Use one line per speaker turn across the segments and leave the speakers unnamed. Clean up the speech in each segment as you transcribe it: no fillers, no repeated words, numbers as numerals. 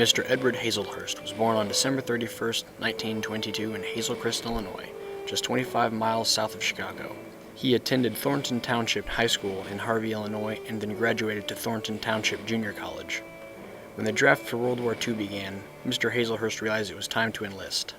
Mr. Edward Hazalhurst was born on December 31st, 1922 in Hazel Crest, Illinois, just 25 miles south of Chicago. He attended Thornton Township High School in Harvey, Illinois, and then graduated to Thornton Township Junior College. When the draft for World War II began, Mr. Hazalhurst realized it was time to enlist.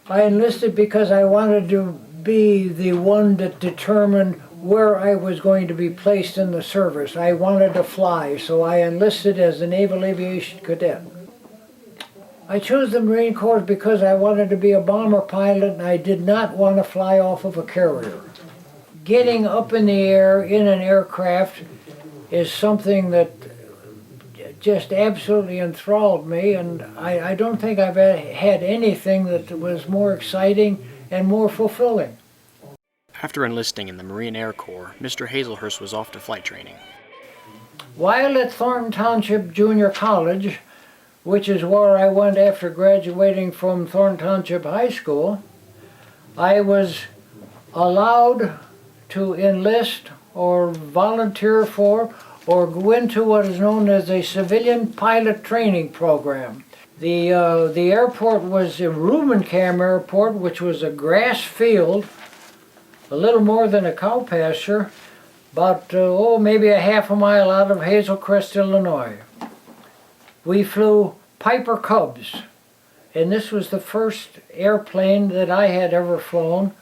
I enlisted because I wanted to be the one that determined where I was going to be placed in the service. I wanted to fly, so I enlisted as a Naval Aviation Cadet. I chose the Marine Corps because I wanted to be a bomber pilot and I did not want to fly off of a carrier. Getting up in the air in an aircraft is something that just absolutely enthralled me, and I don't think I've had anything that was more exciting and more fulfilling.
After enlisting in the Marine Air Corps, Mr. Hazalhurst was off to flight training.
While at Thornton Township Junior College, which is where I went after graduating from Thornton Township High School, I was allowed to enlist or volunteer for or go into what is known as a civilian pilot training program. The airport was a Rubenkamp Airport, which was a grass field, a little more than a cow pasture, about maybe a half a mile out of Hazel Crest, Illinois. We flew Piper Cubs, and this was the first airplane that I had ever flown.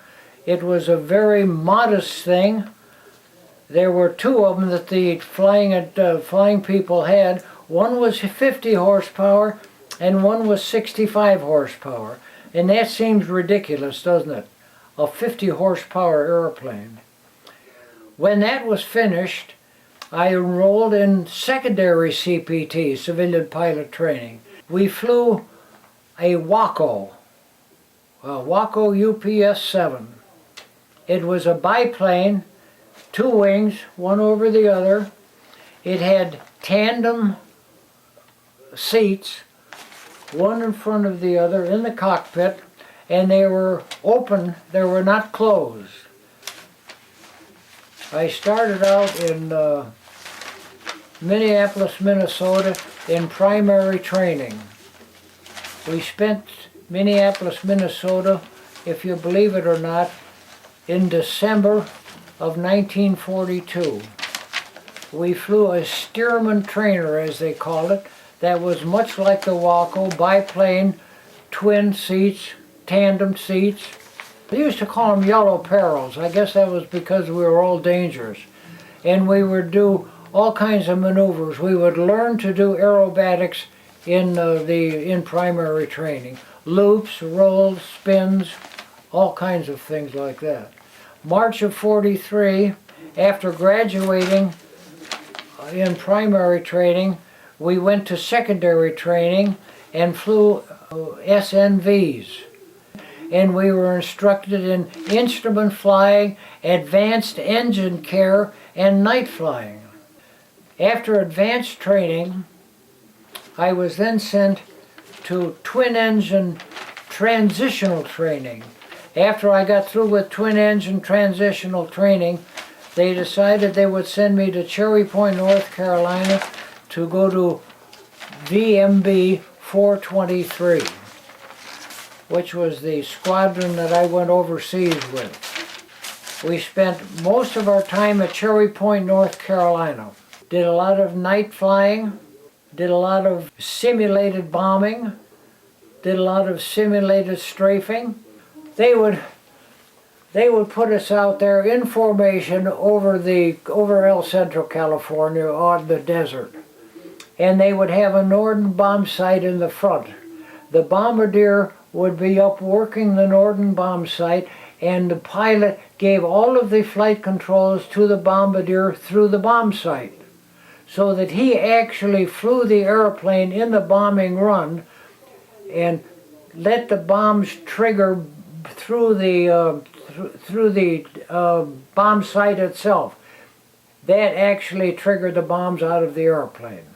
It was a very modest thing. There were two of them that the flying people had. One was 50 horsepower and one was 65 horsepower. And that seems ridiculous, doesn't it? A 50 horsepower airplane. When that was finished, I enrolled in secondary CPT, civilian pilot training. We flew a WWII UPS-7. It was a biplane, two wings, one over the other. It had tandem seats, one in front of the other in the cockpit, and they were open, they were not closed. I started out in Minneapolis, Minnesota in primary training. We spent Minneapolis, Minnesota, if you believe it or not, in December of 1942. We flew a Stearman trainer, as they call it, that was much like the WWII, biplane, twin seats, tandem seats. They used to call them yellow perils. I guess that was because we were all dangerous. And we would do all kinds of maneuvers. We would learn to do aerobatics in primary training. Loops, rolls, spins, all kinds of things like that. March of '43, after graduating in primary training, we went to secondary training and flew SNVs. And we were instructed in instrument flying, advanced engine care, and night flying. After advanced training, I was then sent to twin engine transitional training. After I got through with twin engine transitional training, they decided they would send me to Cherry Point, North Carolina to go to VMB 423, which was the squadron that I went overseas with. We spent most of our time at Cherry Point, North Carolina. Did a lot of night flying, did a lot of simulated bombing, did a lot of simulated strafing. They would put us out there in formation over El Centro, California, on the desert. And they would have a Norden bomb sight in the front. The bombardier would be up working the Norden bomb sight, and the pilot gave all of the flight controls to the bombardier through the bomb sight, so that he actually flew the airplane in the bombing run and let the bombs trigger through the bomb sight itself. That actually triggered the bombs out of the airplane.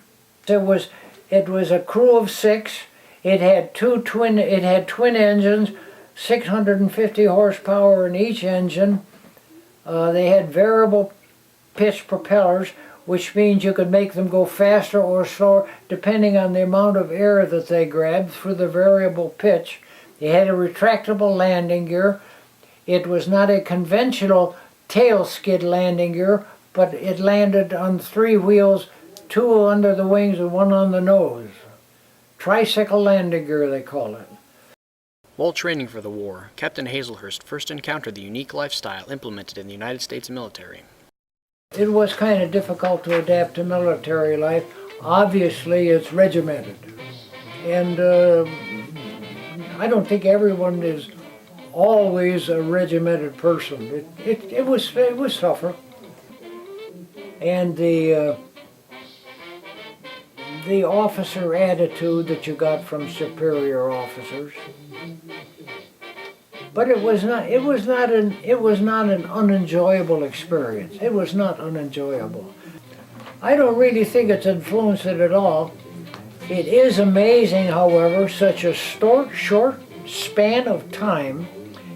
It was a crew of 6. It had twin engines, 650 horsepower in each engine. They had variable pitch propellers. which means you could make them go faster or slower depending on the amount of air that they grabbed through the variable pitch. They had a retractable landing gear. It was not a conventional tail skid landing gear, but it landed on 3 wheels, 2 under the wings and 1 on the nose. Tricycle landing gear, they call it.
While training for the war, Captain Hazalhurst first encountered the unique lifestyle implemented in the United States military.
It was kind of difficult to adapt to military life. Obviously, it's regimented. And I don't think everyone is always a regimented person. It was tougher. And the officer attitude that you got from superior officers. But it was not an unenjoyable experience. It was not unenjoyable. I don't really think it's influenced it at all. It is amazing, however, such a short span of time,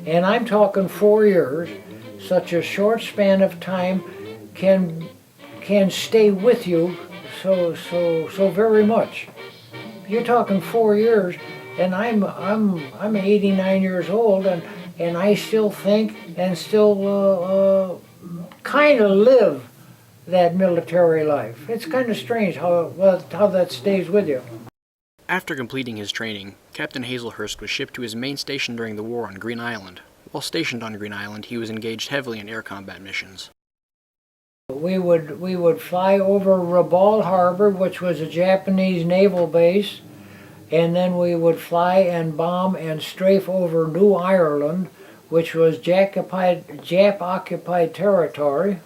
and I'm talking 4 years, such a short span of time can stay with you so very much. You're talking 4 years, and I'm 89 years old, and I still think and still kind of live that military life. It's kind of strange how that stays with you.
After completing his training, Captain Hazalhurst was shipped to his main station during the war on Green Island. While stationed on Green Island, he was engaged heavily in air combat missions.
We would fly over Rabaul Harbor, which was a Japanese naval base, and then we would fly and bomb and strafe over New Ireland, which was Jap-occupied territory.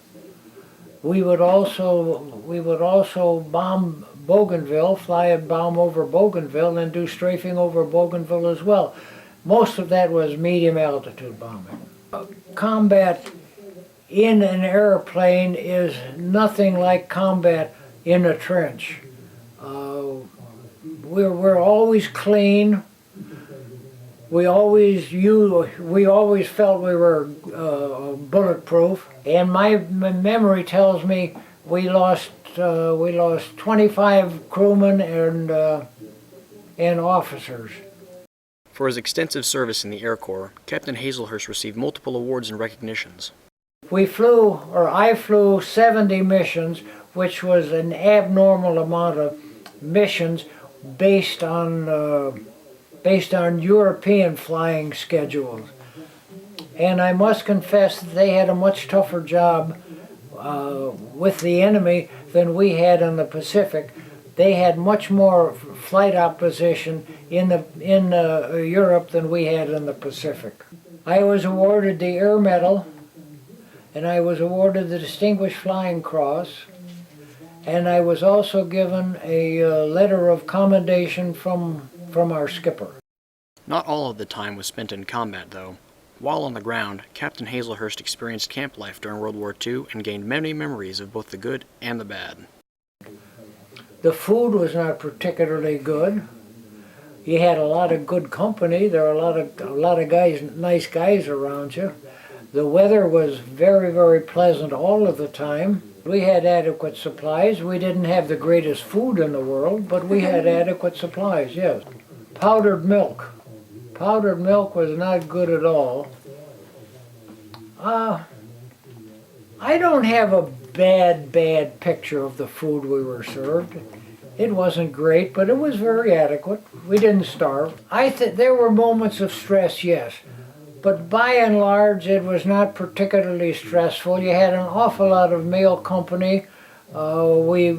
We would also bomb Bougainville, fly and bomb over Bougainville, and do strafing over Bougainville as well. Most of that was medium altitude bombing. Combat in an airplane is nothing like combat in a trench. We're always clean. We always felt we were bulletproof. And my memory tells me we lost 25 crewmen and officers.
For his extensive service in the Air Corps, Captain Hazalhurst received multiple awards and recognitions.
I flew 70 missions, which was an abnormal amount of missions based on European flying schedules. And I must confess that they had a much tougher job with the enemy than we had in the Pacific. They had much more flight opposition in Europe than we had in the Pacific. I was awarded the Air Medal, and I was awarded the Distinguished Flying Cross, and I was also given a letter of commendation from our skipper.
Not all of the time was spent in combat, though. While on the ground, Captain Hazalhurst experienced camp life during World War II and gained many memories of both the good and the bad.
The food was not particularly good. You had a lot of good company. There were a lot of guys, nice guys around you. The weather was very, very pleasant all of the time. We had adequate supplies. We didn't have the greatest food in the world, but we had adequate supplies, yes. Powdered milk. Powdered milk was not good at all. I don't have a bad picture of the food we were served. It wasn't great, but it was very adequate. We didn't starve. I think there were moments of stress, yes. But by and large, it was not particularly stressful. You had an awful lot of male company. We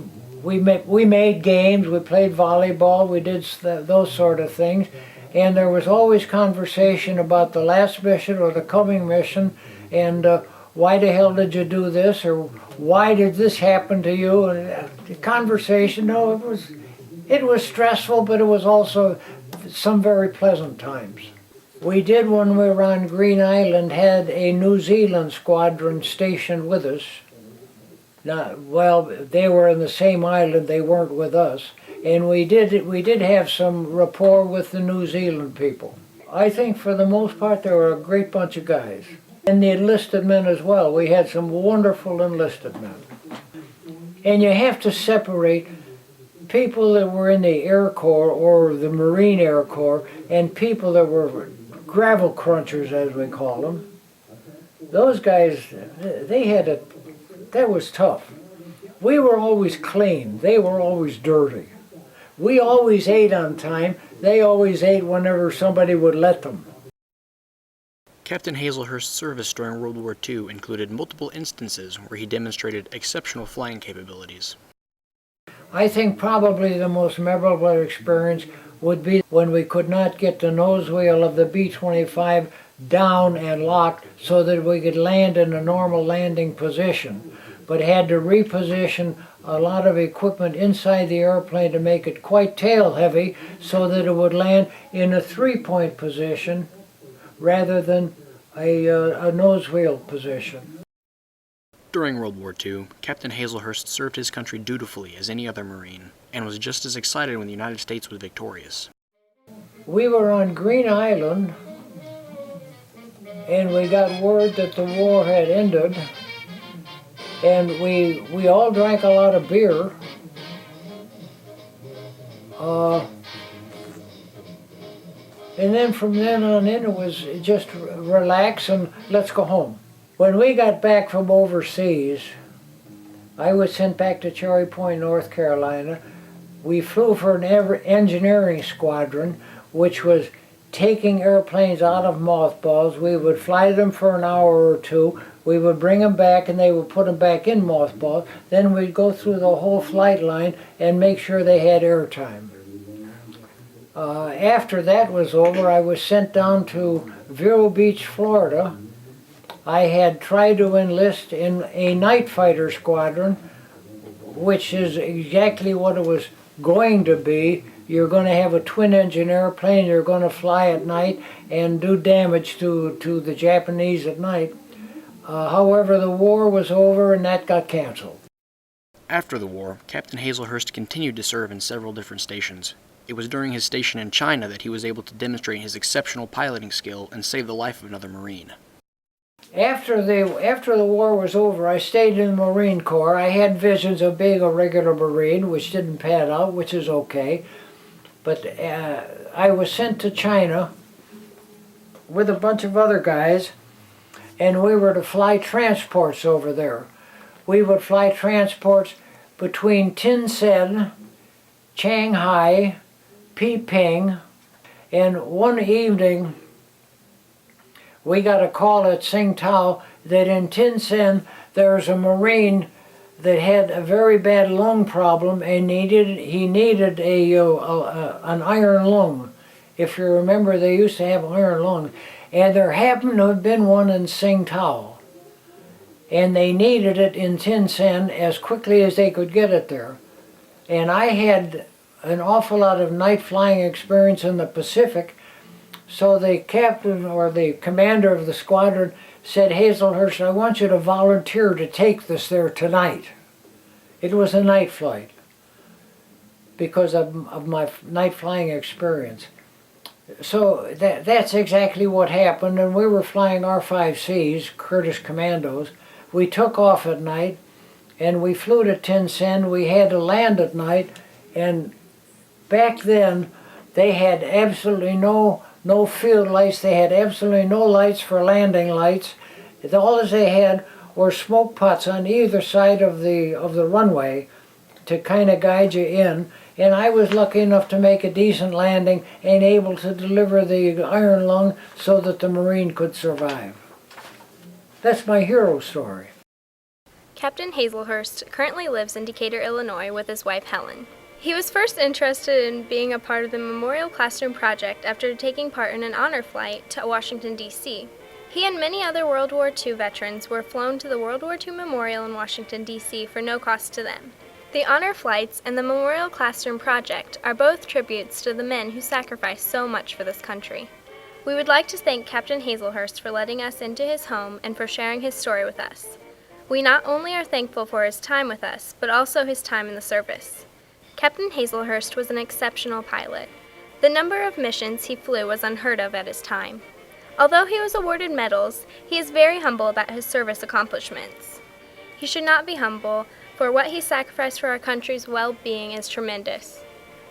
made games. We played volleyball. We did those sort of things. And there was always conversation about the last mission or the coming mission, and why the hell did you do this, or why did this happen to you? And the conversation, no, it was stressful, but it was also some very pleasant times. We did, when we were on Green Island, had a New Zealand squadron stationed with us. Now, well, they were in the same island, they weren't with us. And we did have some rapport with the New Zealand people. I think for the most part they were a great bunch of guys. And the enlisted men as well. We had some wonderful enlisted men. And you have to separate people that were in the Air Corps or the Marine Air Corps and people that were gravel crunchers, as we call them. Those guys, that was tough. We were always clean. They were always dirty. We always ate on time. They always ate whenever somebody would let them.
Captain Hazalhurst's service during World War II included multiple instances where he demonstrated exceptional flying capabilities.
I think probably the most memorable experience would be when we could not get the nose wheel of the B-25 down and locked so that we could land in a normal landing position, but had to reposition a lot of equipment inside the airplane to make it quite tail heavy so that it would land in a three-point position rather than a nose wheel position.
During World War II, Captain Hazalhurst served his country dutifully as any other Marine, and was just as excited when the United States was victorious.
We were on Green Island, and we got word that the war had ended, and we all drank a lot of beer. And then from then on in, it was just relax and let's go home. When we got back from overseas, I was sent back to Cherry Point, North Carolina. We flew for an engineering squadron, which was taking airplanes out of mothballs. We would fly them for an hour or two. We would bring them back and they would put them back in mothballs. Then we'd go through the whole flight line and make sure they had airtime. After that was over, I was sent down to Vero Beach, Florida. I had tried to enlist in a night fighter squadron, which is exactly what it was going to be. You're going to have a twin-engine airplane, you're going to fly at night and do damage to the Japanese at night. However, the war was over and that got canceled.
After the war, Captain Hazalhurst continued to serve in several different stations. It was during his station in China that he was able to demonstrate his exceptional piloting skill and save the life of another Marine.
After the war was over, I stayed in the Marine Corps. I had visions of being a regular Marine, which didn't pan out, which is okay. But I was sent to China with a bunch of other guys, and we were to fly transports over there. We would fly transports between Tientsin, Shanghai, Peiping, and one evening we got a call at Tsingtao that in Tientsin there was a Marine that had a very bad lung problem and he needed an iron lung. If you remember, they used to have iron lungs, and there happened to have been one in Tsingtao, and they needed it in Tientsin as quickly as they could get it there. And I had an awful lot of night flying experience in the Pacific, so the captain or the commander of the squadron said, "Hazalhurst, I want you to volunteer to take this there tonight." It was a night flight because of my night flying experience. So that's exactly what happened, and we were flying R-5Cs, Curtiss Commandos. We took off at night, and we flew to Tientsin. We had to land at night, and back then they had absolutely no field lights. They had absolutely no lights for landing lights. All they had were smoke pots on either side of the runway to kind of guide you in. And I was lucky enough to make a decent landing and able to deliver the iron lung so that the Marine could survive. That's my hero story.
Captain Hazalhurst currently lives in Decatur, Illinois with his wife Helen. He was first interested in being a part of the Memorial Classroom Project after taking part in an honor flight to Washington, D.C. He and many other World War II veterans were flown to the World War II Memorial in Washington, D.C. for no cost to them. The honor flights and the Memorial Classroom Project are both tributes to the men who sacrificed so much for this country. We would like to thank Captain Hazalhurst for letting us into his home and for sharing his story with us. We not only are thankful for his time with us, but also his time in the service. Captain Hazalhurst was an exceptional pilot. The number of missions he flew was unheard of at his time. Although he was awarded medals, he is very humble about his service accomplishments. He should not be humble, for what he sacrificed for our country's well-being is tremendous.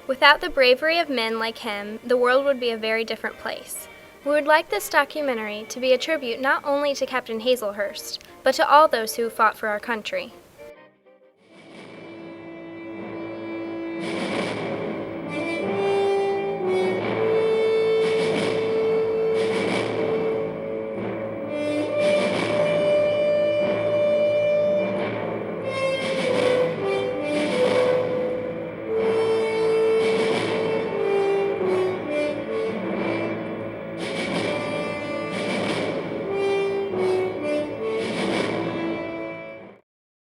Without the bravery of men like him, the world would be a very different place. We would like this documentary to be a tribute not only to Captain Hazalhurst, but to all those who fought for our country.